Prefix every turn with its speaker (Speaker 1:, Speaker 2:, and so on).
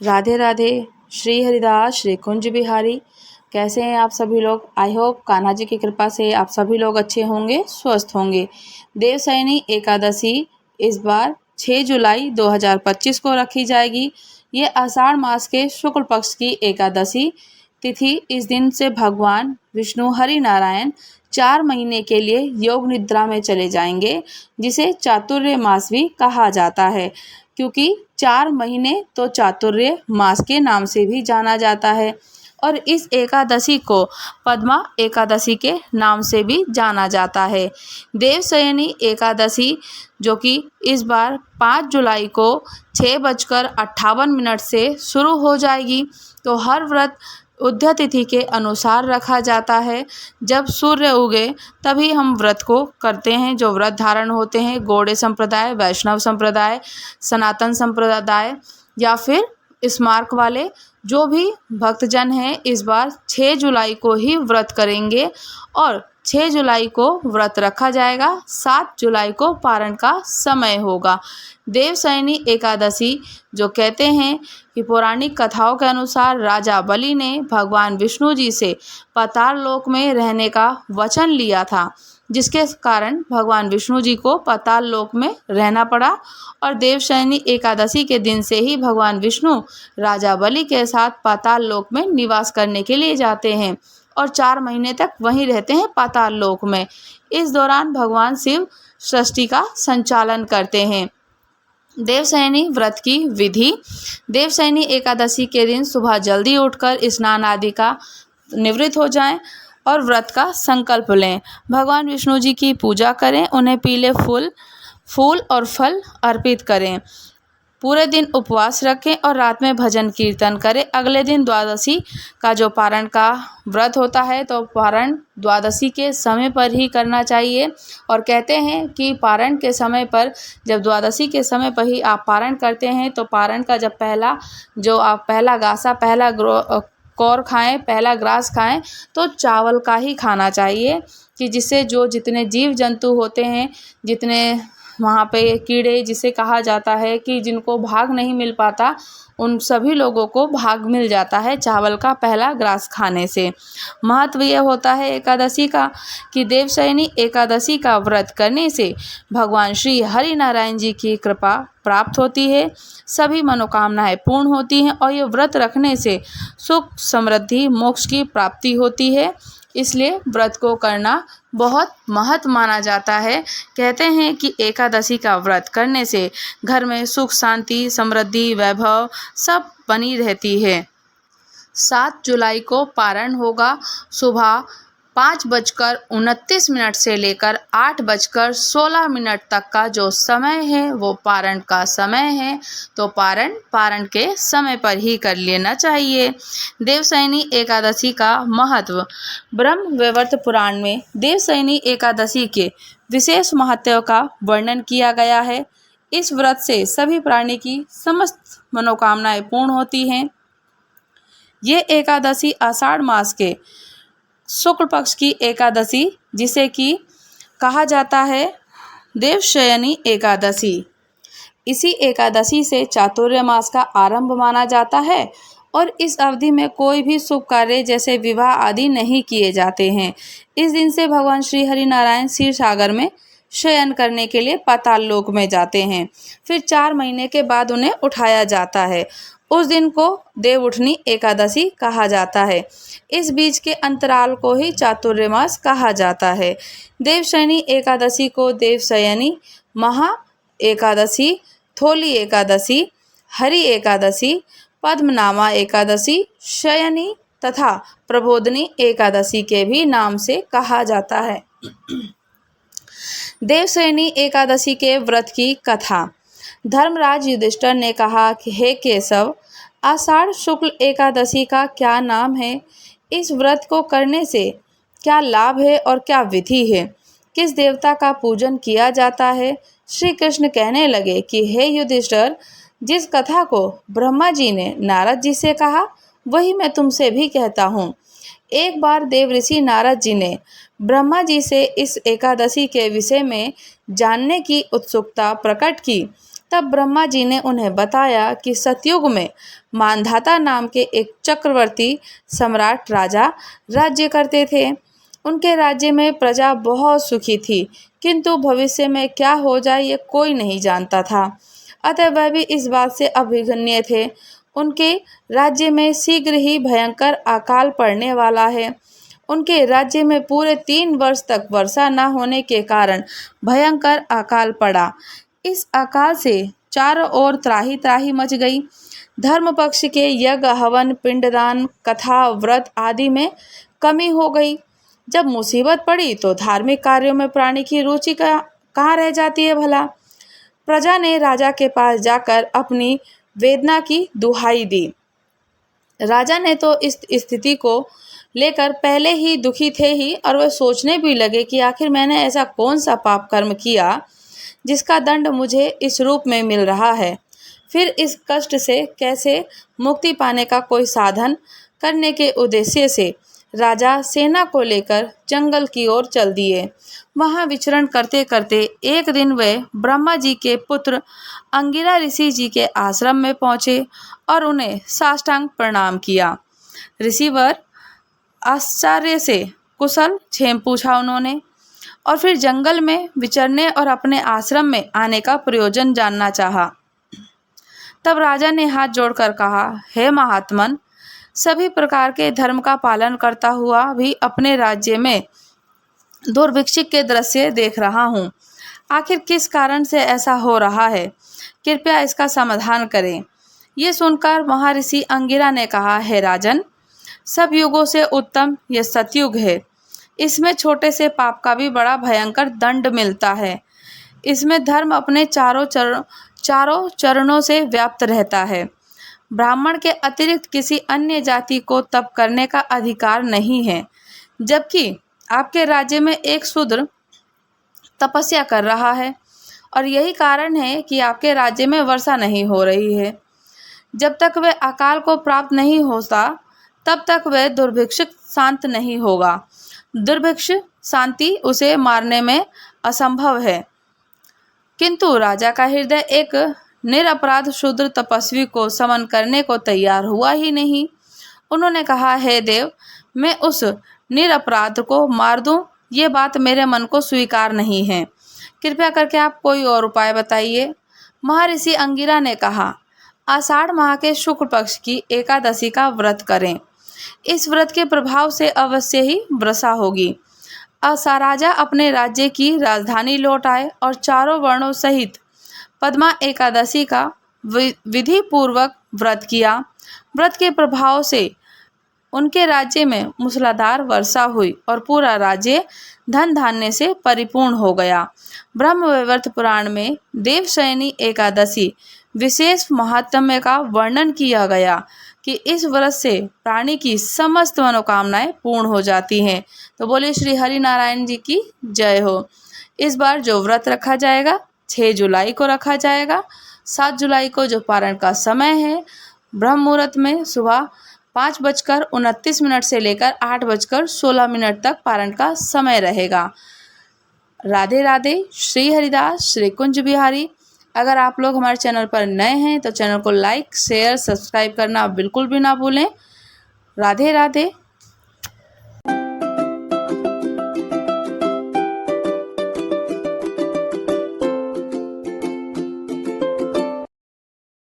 Speaker 1: राधे राधे। श्री हरिदास श्री कुंज बिहारी। कैसे हैं आप सभी लोग? आई होप कान्हा जी की कृपा से आप सभी लोग अच्छे होंगे, स्वस्थ होंगे। देवशयनी एकादशी इस बार 6 जुलाई 2025 को रखी जाएगी। ये आषाढ़ मास के शुक्ल पक्ष की एकादशी तिथि। इस दिन से भगवान विष्णु हरि नारायण 4 महीने के लिए योग निद्रा में चले जाएंगे, जिसे चातुर्य मास भी कहा जाता है, क्योंकि 4 महीने तो चातुर्य मास के नाम से भी जाना जाता है। और इस एकादशी को पद्मा एकादशी के नाम से भी जाना जाता है। देवशयनी एकादशी जो कि इस बार 5 जुलाई को 6:58 से शुरू हो जाएगी। तो हर व्रत उदय तिथि के अनुसार रखा जाता है। जब सूर्य उगे तभी हम व्रत को करते हैं। जो व्रत धारण होते हैं गौड़े संप्रदाय, वैष्णव संप्रदाय, सनातन संप्रदाय या फिर स्मार्क वाले जो भी भक्तजन हैं, इस बार 6 जुलाई को ही व्रत करेंगे और 6 जुलाई को व्रत रखा जाएगा। 7 जुलाई को पारण का समय होगा। देवशयनी एकादशी जो कहते हैं कि पौराणिक कथाओं के अनुसार राजा बलि ने भगवान विष्णु जी से पाताल लोक में रहने का वचन लिया था, जिसके कारण भगवान विष्णु जी को पाताल लोक में रहना पड़ा। और देवशयनी एकादशी के दिन से ही भगवान विष्णु राजा बलि के साथ पाताल लोक में निवास करने के लिए जाते हैं और 4 महीने तक वहीं रहते हैं पाताल लोक में। इस दौरान भगवान शिव सृष्टि का संचालन करते हैं। देवशयनी व्रत की विधि। देवशयनी एकादशी के दिन सुबह जल्दी उठकर स्नान आदि का निवृत्त हो जाएं और व्रत का संकल्प लें। भगवान विष्णु जी की पूजा करें, उन्हें पीले फूल और फल अर्पित करें। पूरे दिन उपवास रखें और रात में भजन कीर्तन करें। अगले दिन द्वादशी का जो पारण का व्रत होता है, तो पारण द्वादशी के समय पर ही करना चाहिए। और कहते हैं कि पारण के समय पर, जब द्वादशी के समय पर ही आप पारण करते हैं, तो पारण का जब पहला गासा, पहला कौर खाएं, पहला ग्रास खाएं, तो चावल का ही खाना चाहिए, कि जिससे जो जितने जीव जंतु होते हैं, जितने वहाँ पे कीड़े जिसे कहा जाता है कि जिनको भाग नहीं मिल पाता, उन सभी लोगों को भाग मिल जाता है चावल का पहला ग्रास खाने से। महत्व यह होता है एकादशी का कि देवशयनी एकादशी का व्रत करने से भगवान श्री हरि नारायण जी की कृपा प्राप्त होती है, सभी मनोकामनाएं पूर्ण होती हैं और ये व्रत रखने से सुख, समृद्धि, मोक्ष की प्राप्ति होती है। इसलिए व्रत को करना बहुत महत्व माना जाता है। कहते हैं कि एकादशी का व्रत करने से घर में सुख, शांति, समृद्धि, वैभव सब बनी रहती है। 7 जुलाई को पारण होगा। सुबह 5:29 से लेकर 8:16 तक का जो समय है वो पारण का समय है। तो पारण के समय पर ही कर लेना चाहिए। देवशयनी एकादशी का महत्व। ब्रह्म वैवर्त पुराण में देवशयनी एकादशी के विशेष महत्व का वर्णन किया गया है। इस व्रत से सभी प्राणी की समस्त मनोकामनाएं पूर्ण होती हैं। ये एकादशी आषाढ़ मास के शुक्ल पक्ष की एकादशी, जिसे कि कहा जाता है देवशयनी एकादशी। इसी एकादशी से चातुर्य मास का आरंभ माना जाता है और इस अवधि में कोई भी शुभ कार्य जैसे विवाह आदि नहीं किए जाते हैं। इस दिन से भगवान श्री हरि नारायण क्षीर सागर में शयन करने के लिए पाताल लोक में जाते हैं। फिर 4 महीने के बाद उन्हें उठाया जाता है। उस दिन को देव उठनी एकादशी कहा जाता है। इस बीच के अंतराल को ही चातुर्य मास कहा जाता है। देवशयनी एकादशी को देवशयनी, महा एकादशी, थोली एकादशी, हरि एकादशी, पद्मनामा एकादशी, शयनी तथा प्रबोधनी एकादशी के भी नाम से कहा जाता है। देवशयनी एकादशी के व्रत की कथा। धर्मराज युधिष्ठिर ने कहा कि हे केशव, आषाढ़ शुक्ल एकादशी का क्या नाम है? इस व्रत को करने से क्या लाभ है और क्या विधि है? किस देवता का पूजन किया जाता है? श्री कृष्ण कहने लगे कि हे युधिष्ठिर, जिस कथा को ब्रह्मा जी ने नारद जी से कहा, वही मैं तुमसे भी कहता हूँ। एक बार देव ऋषि नारद जी ने ब्रह्मा जी से इस एकादशी के विषय में जानने की उत्सुकता प्रकट की। तब ब्रह्मा जी ने उन्हें बताया कि सतयुग में मानधाता नाम के एक चक्रवर्ती सम्राट राजा राज्य करते थे। उनके राज्य में प्रजा बहुत सुखी थी, किंतु भविष्य में क्या हो जाए ये कोई नहीं जानता था। अतः वह भी इस बात से अभिगन्य थे। उनके राज्य में शीघ्र ही भयंकर अकाल पड़ने वाला है। उनके राज्य में पूरे 3 वर्ष तक वर्षा न होने के कारण भयंकर अकाल पड़ा। इस अकाल से चारों ओर त्राही त्राही मच गई। धर्म पक्ष के यज्ञ, हवन, पिंडदान, कथा, व्रत आदि में कमी हो गई। जब मुसीबत पड़ी तो धार्मिक कार्यों में प्राणी की रुचि कहाँ रह जाती है भला। प्रजा ने राजा के पास जाकर अपनी वेदना की दुहाई दी। राजा ने तो इस स्थिति को लेकर पहले ही दुखी थे ही, और वह सोचने भी लगे कि आखिर मैंने ऐसा कौन सा पाप कर्म किया जिसका दंड मुझे इस रूप में मिल रहा है। फिर इस कष्ट से कैसे मुक्ति पाने का कोई साधन करने के उद्देश्य से राजा सेना को लेकर जंगल की ओर चल दिए। वहां विचरण करते करते एक दिन वे ब्रह्मा जी के पुत्र अंगिरा ऋषि जी के आश्रम में पहुंचे और उन्हें साष्टांग प्रणाम किया। ऋषिवर आश्चर्य से कुशल क्षेम पूछा उन्होंने, और फिर जंगल में विचरने और अपने आश्रम में आने का प्रयोजन जानना चाहा। तब राजा ने हाथ जोड़कर कहा, हे महात्मन, सभी प्रकार के धर्म का पालन करता हुआ भी अपने राज्य में दुर्भिक्ष के दृश्य देख रहा हूँ। आखिर किस कारण से ऐसा हो रहा है? कृपया इसका समाधान करें। ये सुनकर महर्षि अंगिरा ने कहा, हे राजन, सब युगों से उत्तम यह सतयुग है। इसमें छोटे से पाप का भी बड़ा भयंकर दंड मिलता है। इसमें धर्म अपने चारों चरणों से व्याप्त रहता है। ब्राह्मण के अतिरिक्त किसी अन्य जाति को तप करने का अधिकार नहीं है, जबकि आपके राज्य में एक शूद्र तपस्या कर रहा है, और यही कारण है कि आपके राज्य में वर्षा नहीं हो रही है। जब तक वह अकाल को प्राप्त नहीं होता, तब तक वह दुर्भिक्ष शांत नहीं होगा। दुर्भिक्ष शांति उसे मारने में असंभव है। किंतु राजा का हृदय एक निरपराध शूद्र तपस्वी को समन करने को तैयार हुआ ही नहीं। उन्होंने कहा, हे देव, मैं उस निरपराध को मार दूं, ये बात मेरे मन को स्वीकार नहीं है। कृपया करके आप कोई और उपाय बताइए। महर्षि अंगिरा ने कहा, आषाढ़ माह के शुक्ल पक्ष की एकादशी का व्रत करें। इस व्रत के प्रभाव से अवश्य ही वर्षा होगी। राजा अपने राज्य की राजधानी लौट आए और चारों वर्णों सहित पद्मा एकादशी का विधि पूर्वक व्रत किया। व्रत के प्रभाव से उनके राज्य में मूसलाधार वर्षा हुई और पूरा राज्य धन धान्य से परिपूर्ण हो गया। ब्रह्मवैवर्त पुराण में देवशयनी एकादशी विशेष महात्म्य का वर्णन किया गया कि इस व्रत से प्राणी की समस्त मनोकामनाएं पूर्ण हो जाती हैं। तो बोले श्री हरि नारायण जी की जय हो। इस बार जो व्रत रखा जाएगा 6 जुलाई को रखा जाएगा। 7 जुलाई को जो पारण का समय है, ब्रह्म मुहूर्त में सुबह 5:29 से लेकर 8:16 तक पारण का समय रहेगा। राधे राधे। श्री हरिदास, श्री कुंज बिहारी। अगर आप लोग हमारे चैनल पर नए हैं तो चैनल को लाइक, शेयर, सब्सक्राइब करना बिल्कुल भी ना भूलें। राधे राधे।